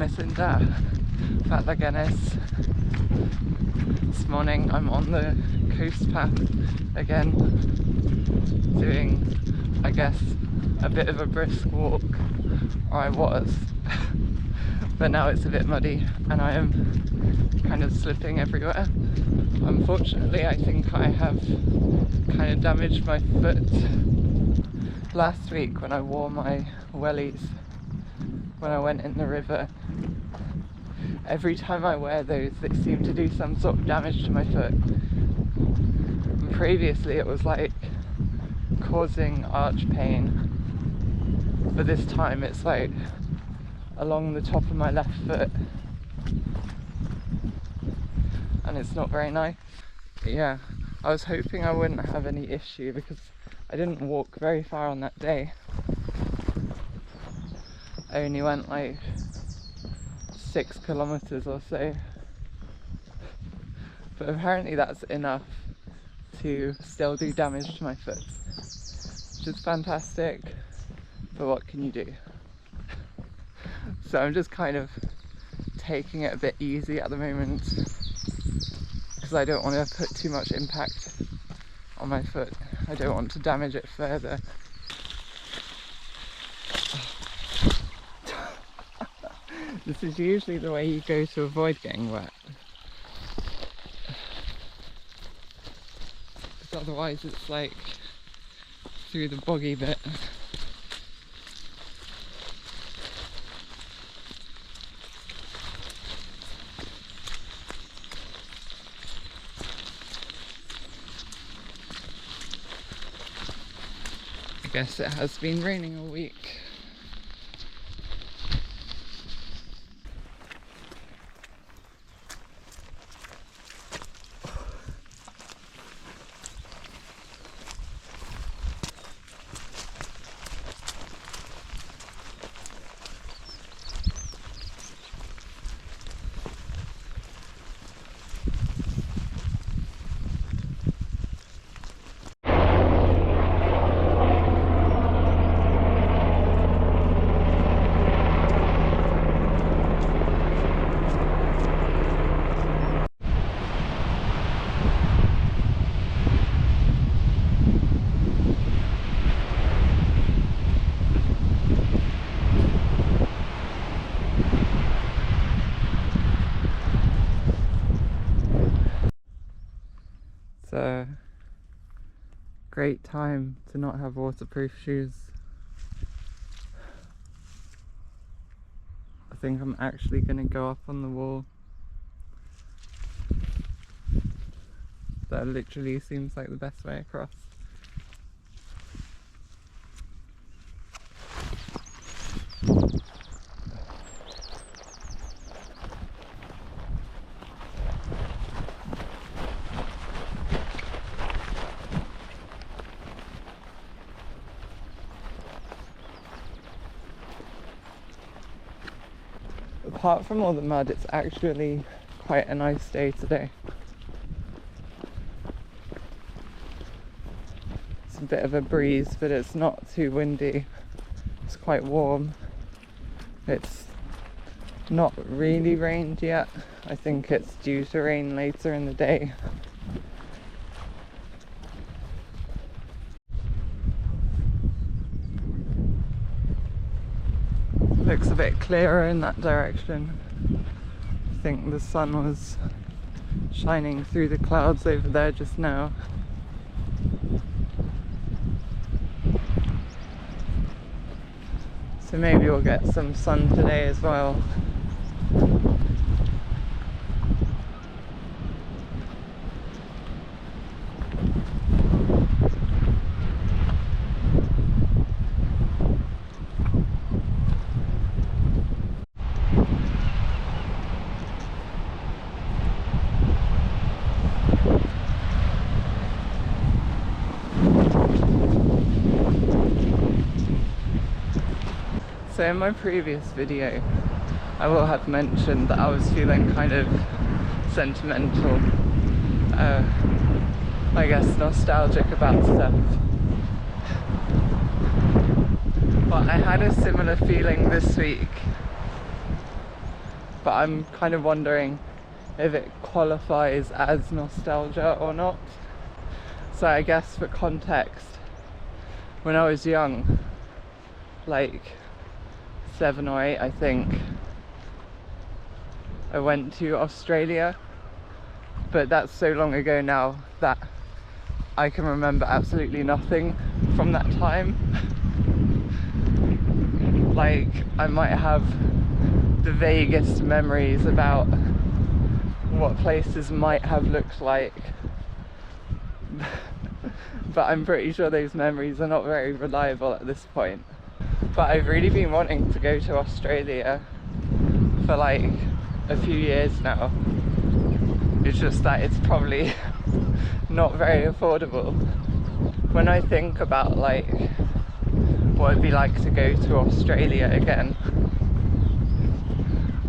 missing that Fat Guinness. This morning I'm on the coast path again, doing, I guess, a bit of a brisk walk, or I was, but now it's a bit muddy and I am kind of slipping everywhere. Unfortunately, I think I have kind of damaged my foot last week when I wore my wellies when I went in the river. Every time I wear those, they seem to do some sort of damage to my foot. And previously it was like causing arch pain, but this time it's like along the top of my left foot, and it's not very nice. But yeah, I was hoping I wouldn't have any issue because I didn't walk very far on that day. I only went like 6 kilometers or so, but apparently that's enough to still do damage to my foot, which is fantastic, but what can you do? So I'm just kind of taking it a bit easy at the moment because I don't want to put too much impact on my foot. I don't want to damage it further. This is usually the way you go to avoid getting wet, because otherwise it's like through the boggy bit. I guess it has been raining all week. It's a great time to not have waterproof shoes. I think I'm actually going to go up on the wall. That literally seems like the best way across. Apart from all the mud, it's actually quite a nice day today. It's a bit of a breeze, but it's not too windy. It's quite warm. It's not really rained yet. I think it's due to rain later in the day. Looks a bit clearer in that direction. I think the sun was shining through the clouds over there just now. So maybe we'll get some sun today as well. So in my previous video, I will have mentioned that I was feeling kind of sentimental, I guess nostalgic about stuff. But I had a similar feeling this week but I'm kind of wondering if it qualifies as nostalgia or not. So I guess for context, when I was young, like 7 or 8 I think, I went to Australia, but that's so long ago now that I can remember absolutely nothing from that time. Like, I might have the vaguest memories about what places might have looked like, but I'm pretty sure those memories are not very reliable at this point. But I've really been wanting to go to Australia for like a few years now. It's just that it's probably not very affordable. When I think about like what it'd be like to go to Australia again,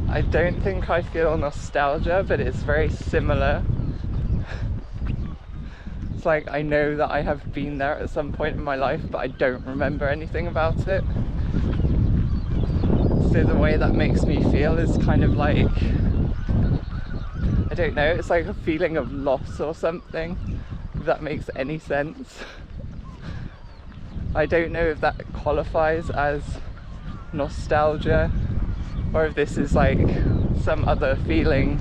I don't think I feel nostalgia, but it's very similar. It's like I know that I have been there at some point in my life, but I don't remember anything about it. So the way that makes me feel is kind of like, I don't know, it's like a feeling of loss or something, if that makes any sense. I don't know if that qualifies as nostalgia or if this is like some other feeling.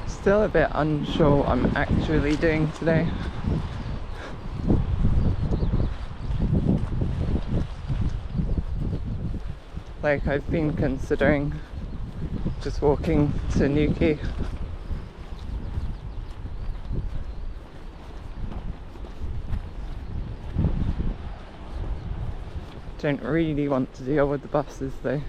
Still a bit unsure what I'm actually doing today. Like, I've been considering just walking to Newquay. Don't really want to deal with the buses though.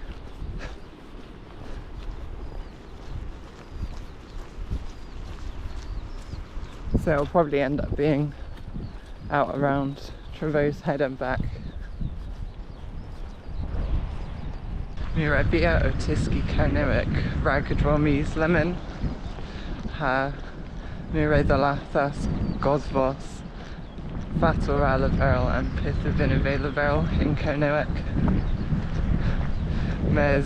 So it'll probably end up being out around Trevose Head and back. Mirabia otiski Carnewick Ragadromis Lemon Ha Miredolathas Gosvos Fatal Verl and Pithavinavela in Carnewick Mes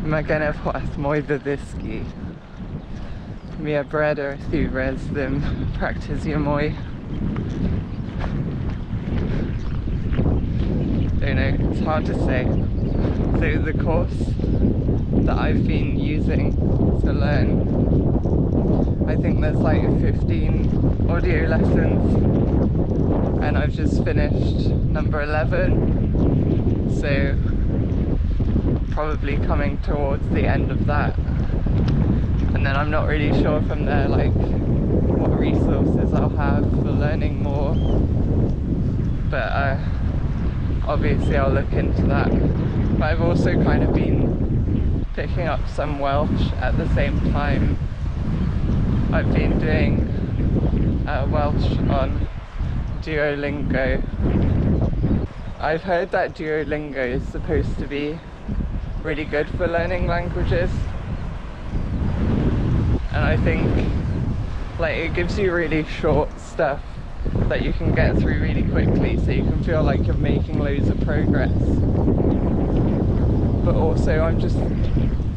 Maganev Hoath Moibaviski Mia Breder Thures them Practisiamoi. Don't know, it's hard to say. So the course that I've been using to learn, I think there's like 15 audio lessons and I've just finished number 11, so probably coming towards the end of that. And then I'm not really sure from there like what resources I'll have for learning more, but obviously I'll look into that. But I've also kind of been picking up some Welsh at the same time. I've been doing Welsh on Duolingo. I've heard that Duolingo is supposed to be really good for learning languages, and I think like it gives you really short stuff that you can get through really quickly, so you can feel like you're making loads of progress. But also I'm just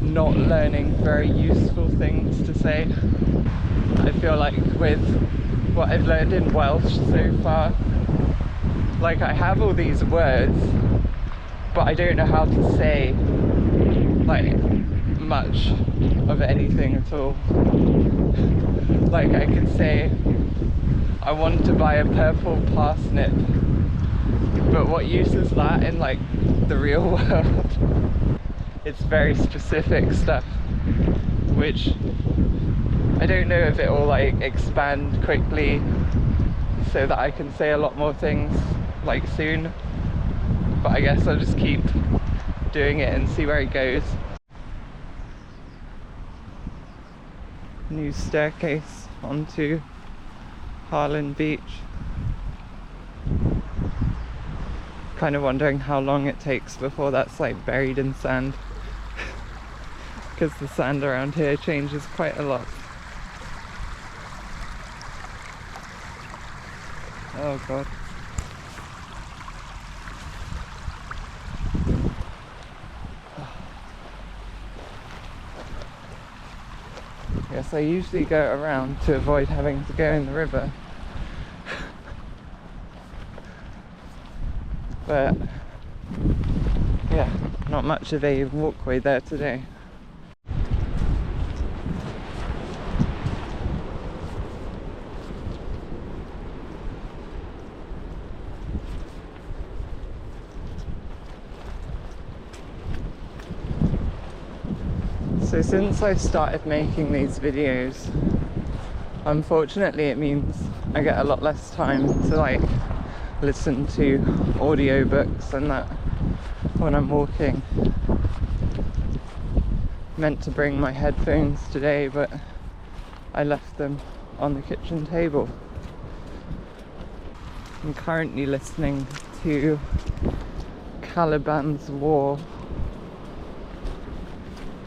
not learning very useful things to say. I feel like with what I've learned in Welsh so far, like I have all these words, but I don't know how to say like much of anything at all. Like I can say, I want to buy a purple parsnip, but what use is that in like the real world? It's very specific stuff, which I don't know if it will like expand quickly so that I can say a lot more things like soon, but I guess I'll just keep doing it and see where it goes. New staircase onto Harlan Beach. Kind of wondering how long it takes before that's like buried in sand, because the sand around here changes quite a lot. Oh god. Yes, I usually go around to avoid having to go in the river. But yeah, not much of a walkway there today. So since I started making these videos, unfortunately it means I get a lot less time to like listen to audiobooks and that when I'm walking. Meant to bring my headphones today, but I left them on the kitchen table. I'm currently listening to Caliban's War,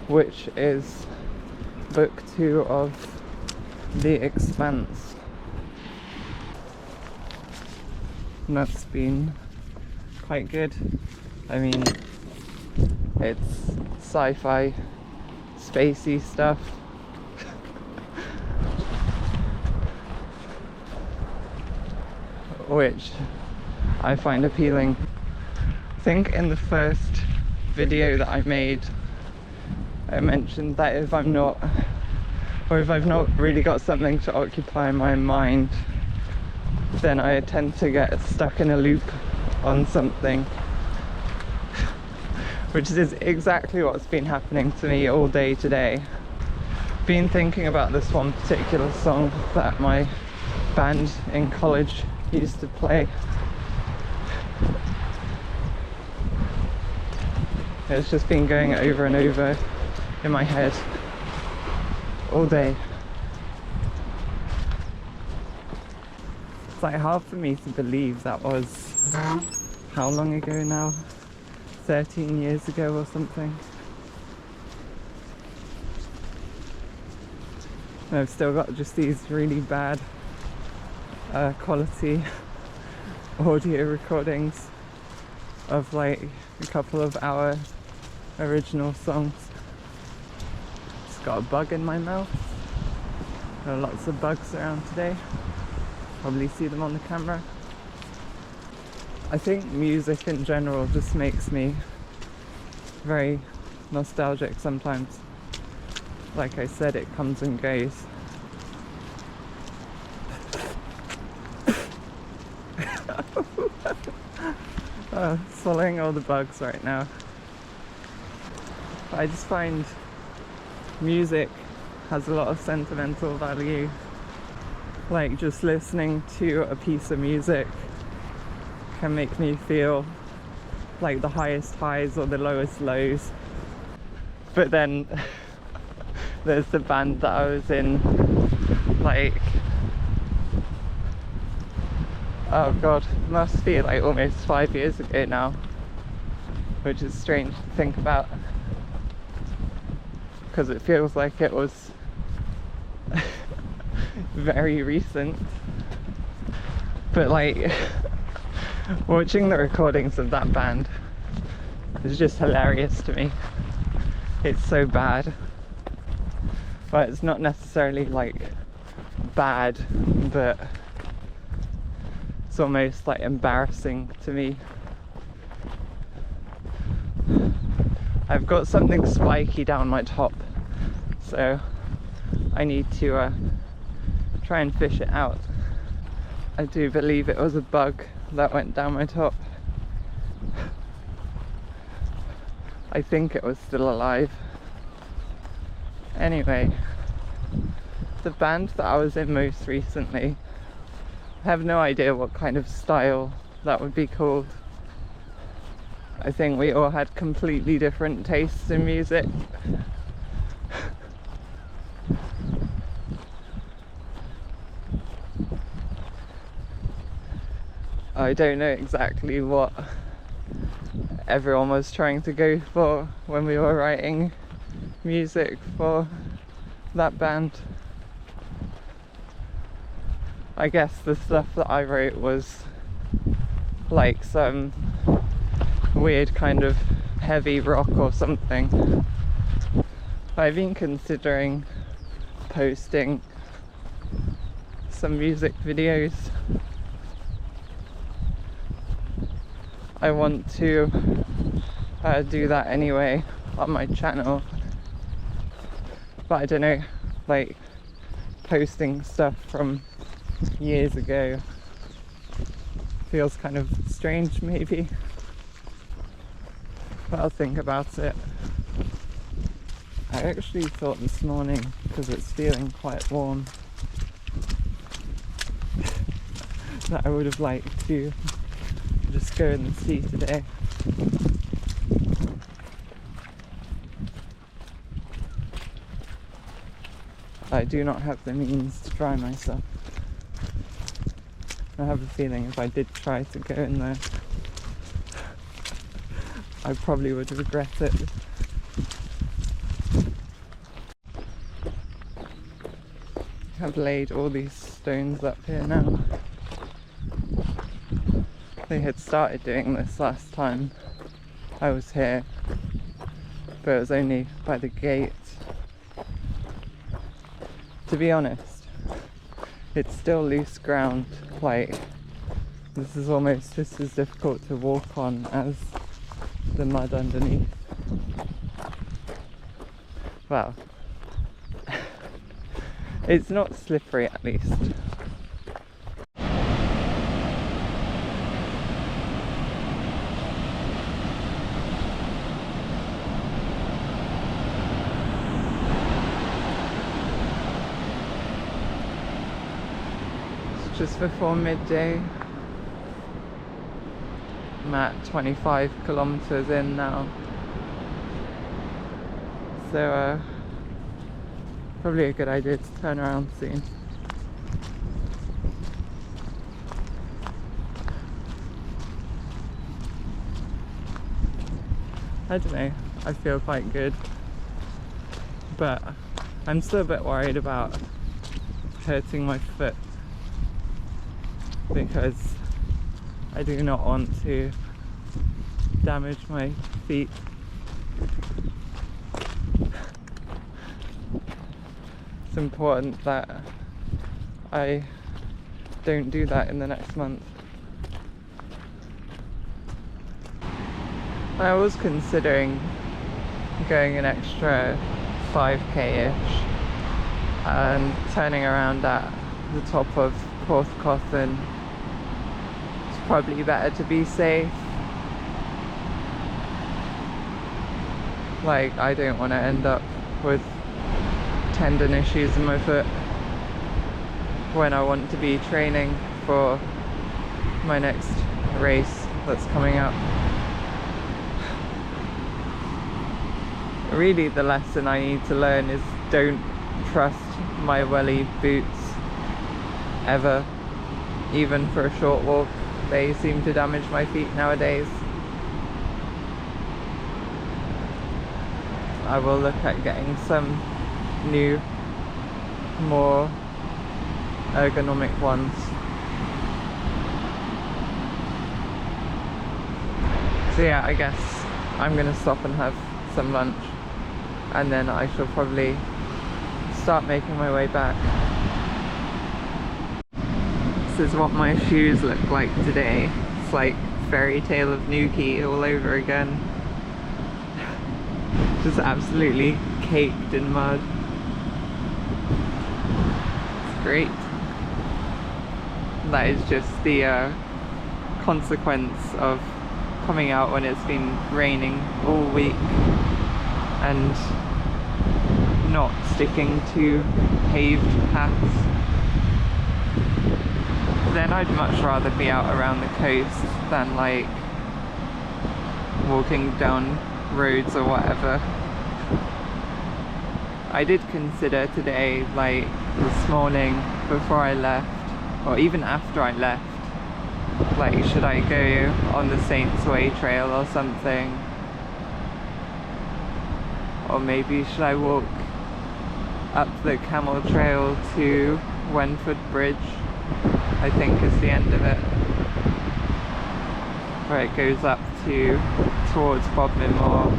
which is book 2 of The Expanse. And that's been quite good. I mean, it's sci-fi, spacey stuff. Which I find appealing. I think in the first video that I made, I mentioned that if I've not really got something to occupy my mind, then I tend to get stuck in a loop on something, which is exactly what's been happening to me all day today. Been thinking about this one particular song that my band in college used to play. It's just been going over and over in my head all day. It's like hard for me to believe that was how long ago now? 13 years ago or something. And I've still got just these really bad quality audio recordings of like a couple of our original songs. Just got a bug in my mouth. There are lots of bugs around today. Probably see them on the camera. I think music in general just makes me very nostalgic sometimes. Like I said, it comes and goes. Swallowing all the bugs right now. I just find music has a lot of sentimental value. Like just listening to a piece of music can make me feel like the highest highs or the lowest lows. But then there's the band that I was in, like, oh god, must be like almost 5 years ago now, which is strange to think about because it feels like it was very recent. But like watching the recordings of that band is just hilarious to me. It's so bad, but it's not necessarily like bad, but it's almost like embarrassing to me. I've got something spiky down my top, so I need to try and fish it out. I do believe it was a bug that went down my top. I think it was still alive. Anyway, the band that I was in most recently, I have no idea what kind of style that would be called. I think we all had completely different tastes in music. I don't know exactly what everyone was trying to go for when we were writing music for that band. I guess the stuff that I wrote was like some weird kind of heavy rock or something. I've been considering posting some music videos. I want to do that anyway on my channel, but I don't know, like posting stuff from years ago feels kind of strange maybe, but I'll think about it. I actually thought this morning, because it's feeling quite warm, that I would have liked to just go in the sea today. I do not have the means to dry myself. I have a feeling if I did try to go in there, I probably would regret it. I've laid all these stones up here now. They had started doing this last time I was here, but it was only by the gate. To be honest, it's still loose ground. Like, this is almost just as difficult to walk on as the mud underneath. Well, it's not slippery at least. It's just before midday. I'm at 25 kilometers in now. So probably a good idea to turn around soon. I don't know, I feel quite good, but I'm still a bit worried about hurting my foot, because I do not want to damage my feet. It's important that I don't do that in the next month. I was considering going an extra 5k-ish and turning around at the top of Porthcothan. It's probably better to be safe. Like, I don't want to end up with tendon issues in my foot when I want to be training for my next race that's coming up. Really, the lesson I need to learn is don't trust my welly boots ever, even for a short walk. They seem to damage my feet nowadays. I will look at getting some new, more ergonomic ones. So yeah, I guess I'm gonna stop and have some lunch, and then I shall probably start making my way back. This is what my shoes look like today. It's like Fairy Tale of Nuki all over again. Just absolutely caked in mud. It's great. That is just the consequence of coming out when it's been raining all week and not sticking to paved paths. Then I'd much rather be out around the coast than like walking down roads or whatever. I did consider today, like this morning before I left, or even after I left, Like, should I go on the Saints Way trail or something? Or maybe should I walk up the camel trail to Wenford Bridge, I think is the end of it, where it goes up towards Bodmin Moor.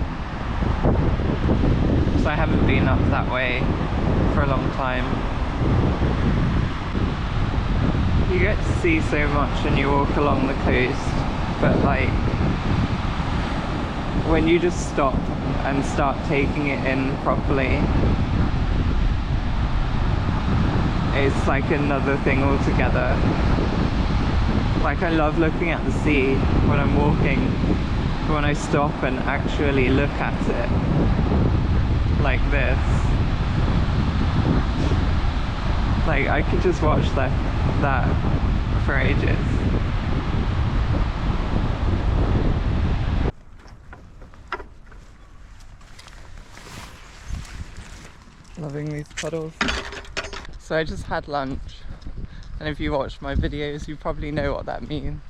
So I haven't been up that way for a long time. You get to see so much when you walk along the coast, but like when you just stop and start taking it in properly, it's like another thing altogether. Like, I love looking at the sea when I'm walking, but when I stop and actually look at it like this, like I could just watch that for ages. Loving these puddles. So I just had lunch, and if you watch my videos you probably know what that means.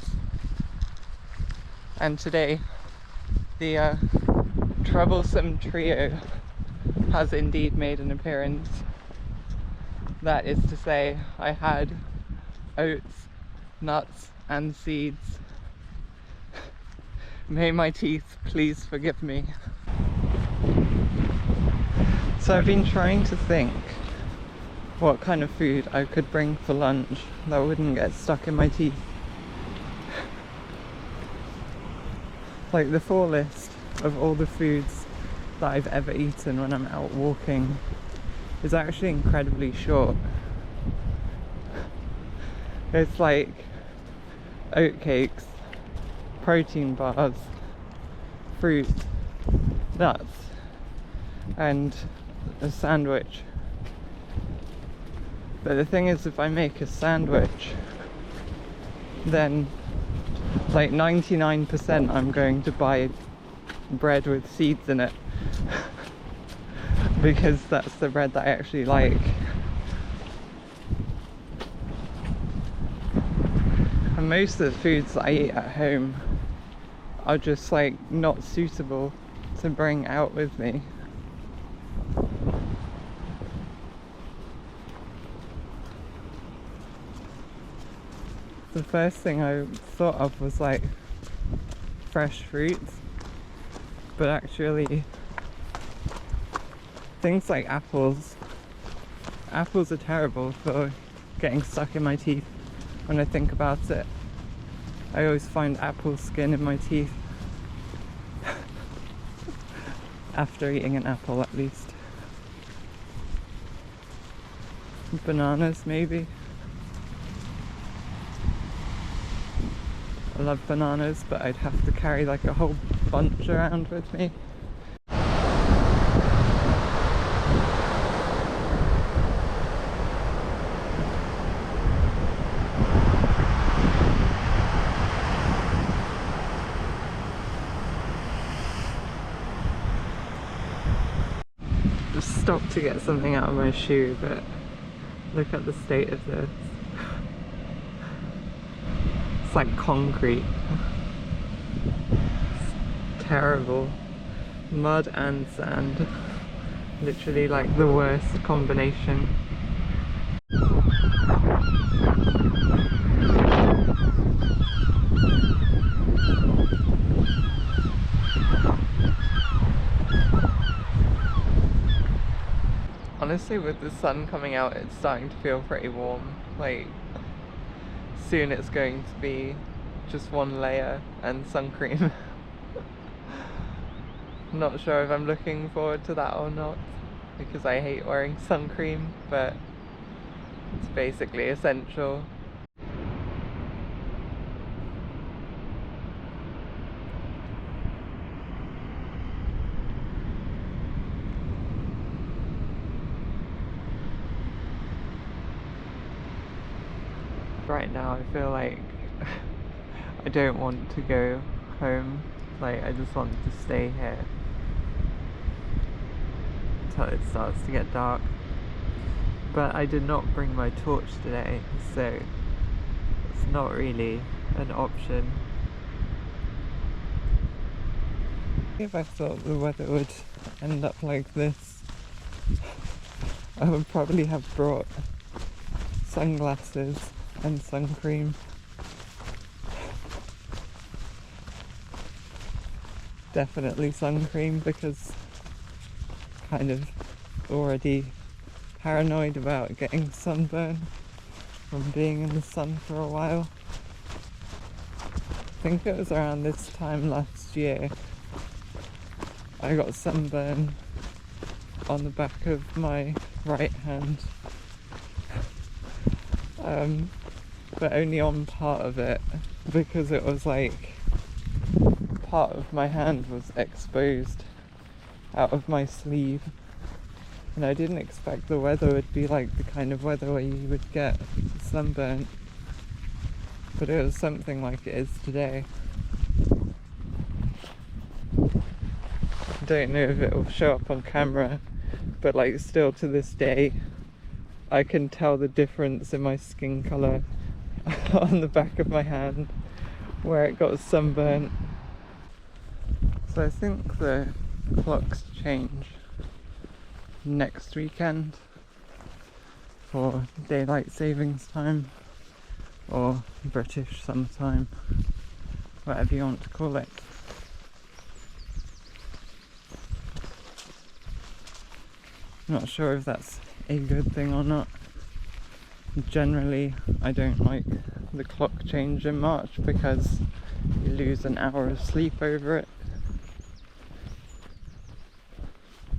And today the troublesome trio has indeed made an appearance. That is to say, I had oats, nuts and seeds. May my teeth please forgive me. So I've been trying to think what kind of food I could bring for lunch that wouldn't get stuck in my teeth. Like, the full list of all the foods that I've ever eaten when I'm out walking is actually incredibly short. It's like oat cakes, protein bars, fruit, nuts, and a sandwich. But the thing is, if I make a sandwich, then like 99% I'm going to buy bread with seeds in it because that's the bread that I actually like. And most of the foods that I eat at home are just like not suitable to bring out with me. The first thing I thought of was like fresh fruits, but actually things like apples are terrible for getting stuck in my teeth. When I think about it, I always find apple skin in my teeth after eating an apple, at least. Bananas, maybe. I love bananas, but I'd have to carry like a whole bunch around with me. Just stopped to get something out of my shoe, but look at the state of this. It's like concrete. It's terrible. Mud and sand. Literally like the worst combination. Honestly, with the sun coming out, it's starting to feel pretty warm. Like, soon it's going to be just one layer and sun cream. Not sure if I'm looking forward to that or not, because I hate wearing sun cream, but it's basically essential. Right now I feel like I don't want to go home. Like, I just want to stay here until it starts to get dark. But I did not bring my torch today, so it's not really an option. If I thought the weather would end up like this, I would probably have brought sunglasses and sun cream. Definitely sun cream, because kind of already paranoid about getting sunburn from being in the sun for a while. I think it was around this time last year I got sunburn on the back of my right hand, but only on part of it, because it was like part of my hand was exposed out of my sleeve, and I didn't expect the weather would be like the kind of weather where you would get sunburn, but it was something like it is today. I don't know if it will show up on camera, but like still to this day I can tell the difference in my skin colour on the back of my hand where it got sunburnt. So I think the clocks change next weekend for daylight savings time, or British summertime, whatever you want to call it. Not sure if that's a good thing or not. Generally, I don't like the clock change in March because you lose an hour of sleep over it.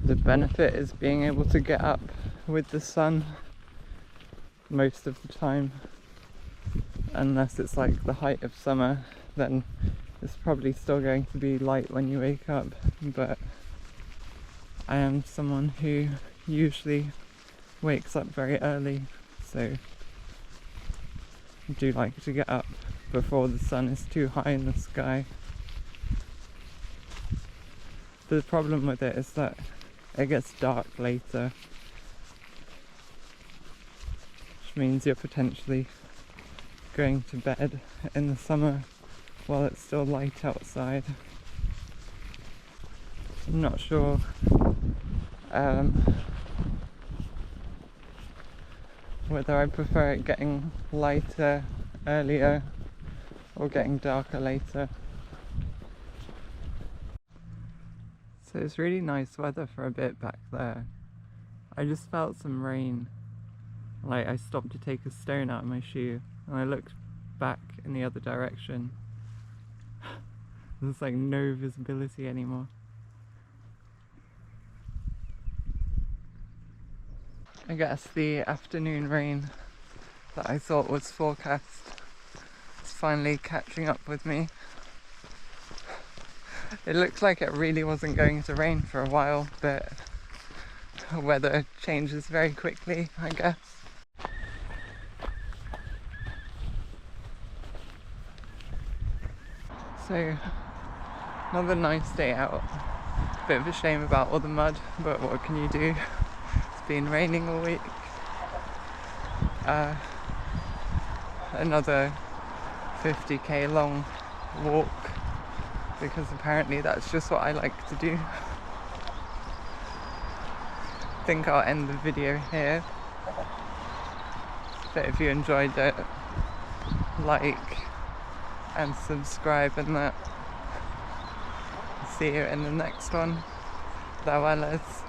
The benefit is being able to get up with the sun most of the time, unless it's like the height of summer, then it's probably still going to be light when you wake up, but I am someone who usually wakes up very early, so I do like to get up before the sun is too high in the sky. The problem with it is that it gets dark later, which means you're potentially going to bed in the summer while it's still light outside. I'm not sure whether I prefer it getting lighter earlier or getting darker later. So it's really nice weather for a bit back there. I just felt some rain. Like, I stopped to take a stone out of my shoe and I looked back in the other direction. There's like no visibility anymore. I guess the afternoon rain that I thought was forecast is finally catching up with me. It looked like it really wasn't going to rain for a while, but weather changes very quickly, I guess. So, another nice day out. Bit of a shame about all the mud, but what can you do? It's been raining all week. Another 50k long walk, because apparently that's just what I like to do. I think I'll end the video here, but if you enjoyed it, like and subscribe, and that. See you in the next one. Dawalas.